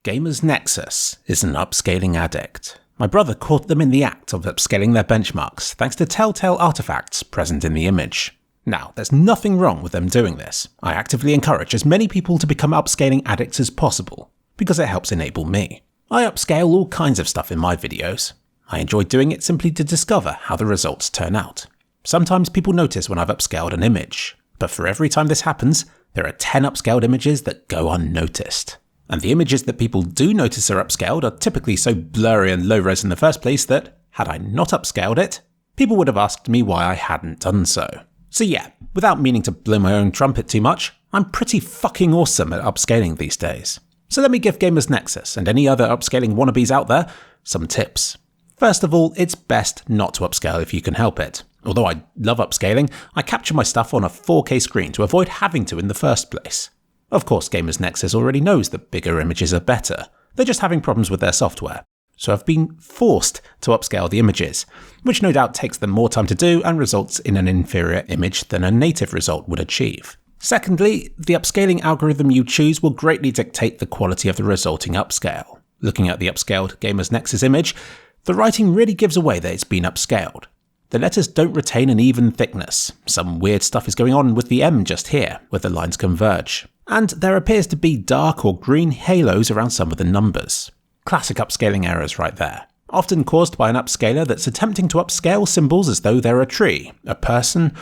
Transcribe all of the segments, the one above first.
GamersNexus is an upscaling addict. My brother caught them in the act of upscaling their benchmarks thanks to telltale artifacts present in the image. Now, there's nothing wrong with them doing this. I actively encourage as many people to become upscaling addicts as possible, because it helps enable me. I upscale all kinds of stuff in my videos. I enjoy doing it simply to discover how the results turn out. Sometimes people notice when I've upscaled an image, but for every time this happens, there are 10 upscaled images that go unnoticed. And the images that people do notice are upscaled are typically so blurry and low res in the first place that, had I not upscaled it, people would have asked me why I hadn't done so. So yeah, without meaning to blow my own trumpet too much, I'm pretty fucking awesome at upscaling these days. So let me give GamersNexus and any other upscaling wannabes out there some tips. First of all, it's best not to upscale if you can help it. Although I love upscaling, I capture my stuff on a 4K screen to avoid having to in the first place. Of course, GamersNexus already knows that bigger images are better. They're just having problems with their software. So I've been forced to upscale the images, which no doubt takes them more time to do and results in an inferior image than a native result would achieve. Secondly, the upscaling algorithm you choose will greatly dictate the quality of the resulting upscale. Looking at the upscaled GamersNexus image, the writing really gives away that it's been upscaled. The letters don't retain an even thickness. Some weird stuff is going on with the M just here, where the lines converge. And there appears to be dark or green halos around some of the numbers. Classic upscaling errors right there, often caused by an upscaler that's attempting to upscale symbols as though they're a tree, a person,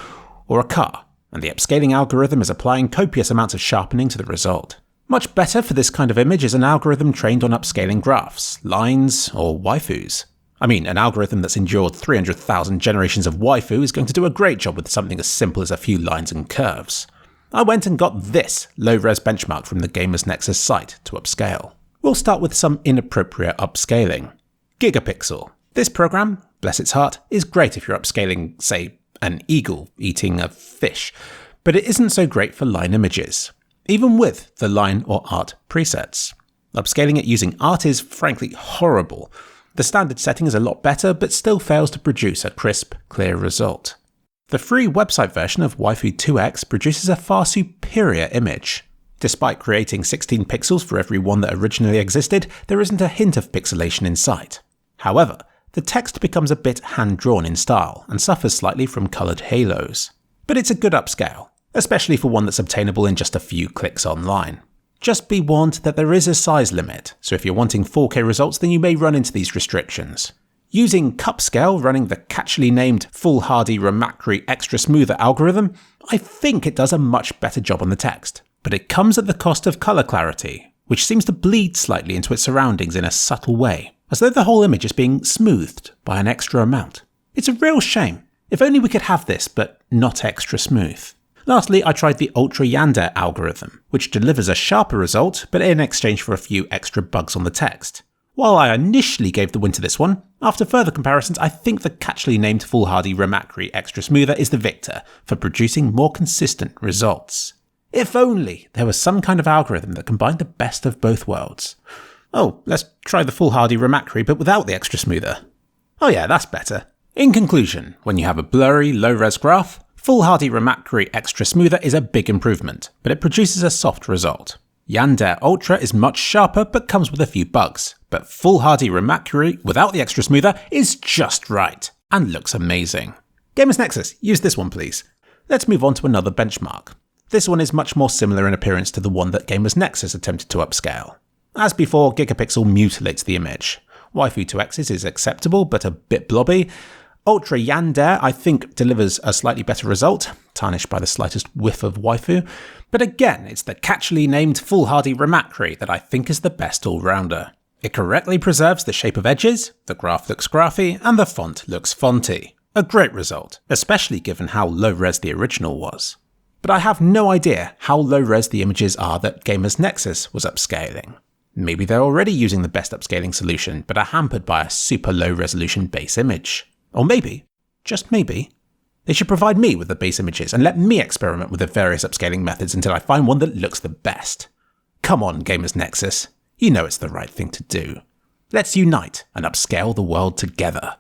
or a car, and the upscaling algorithm is applying copious amounts of sharpening to the result. Much better for this kind of image is an algorithm trained on upscaling graphs, lines, or waifus. I mean, an algorithm that's endured 300,000 generations of waifu is going to do a great job with something as simple as a few lines and curves. I went and got this low-res benchmark from the GamersNexus site to upscale. We'll start with some inappropriate upscaling. Gigapixel. This program, bless its heart, is great if you're upscaling, say, an eagle eating a fish, but it isn't so great for line images, even with the line or art presets. Upscaling it using art is frankly horrible. The standard setting is a lot better, but still fails to produce a crisp, clear result. The free website version of Waifu 2X produces a far superior image. Despite creating 16 pixels for every one that originally existed, there isn't a hint of pixelation in sight. However, the text becomes a bit hand-drawn in style and suffers slightly from coloured halos. But it's a good upscale, especially for one that's obtainable in just a few clicks online. Just be warned that there is a size limit, so if you're wanting 4K results then you may run into these restrictions. Using Cupscale running the catchily named Foolhardy Remacri extra smoother algorithm, I think it does a much better job on the text, but it comes at the cost of colour clarity, which seems to bleed slightly into its surroundings in a subtle way, as though the whole image is being smoothed by an extra amount. It's a real shame. If only we could have this, but not extra smooth. Lastly, I tried the Ultra Yandere algorithm, which delivers a sharper result, but in exchange for a few extra bugs on the text. While I initially gave the win to this one, after further comparisons I think the catchily named Foolhardy Remacri extra smoother is the victor for producing more consistent results. If only there was some kind of algorithm that combined the best of both worlds. Oh, let's try the Foolhardy Remacri but without the extra smoother. Oh yeah, that's better. In conclusion, when you have a blurry, low-res graph, Foolhardy Remacri Extra Smoother is a big improvement, but it produces a soft result. Yandere Ultra is much sharper but comes with a few bugs, but Foolhardy Remacri without the Extra Smoother is just right, and looks amazing. GamersNexus, use this one please. Let's move on to another benchmark. This one is much more similar in appearance to the one that GamersNexus attempted to upscale. As before, Gigapixel mutilates the image. Waifu 2X's is acceptable but a bit blobby. Ultra Yandere, I think, delivers a slightly better result, tarnished by the slightest whiff of waifu, but again, it's the catchily named Foolhardy Remacri that I think is the best all-rounder. It correctly preserves the shape of edges, the graph looks graphy, and the font looks fonty. A great result, especially given how low-res the original was. But I have no idea how low-res the images are that GamersNexus was upscaling. Maybe they're already using the best upscaling solution, but are hampered by a super low-resolution base image. Or maybe, just maybe, they should provide me with the base images and let me experiment with the various upscaling methods until I find one that looks the best. Come on, GamersNexus, you know it's the right thing to do. Let's unite and upscale the world together.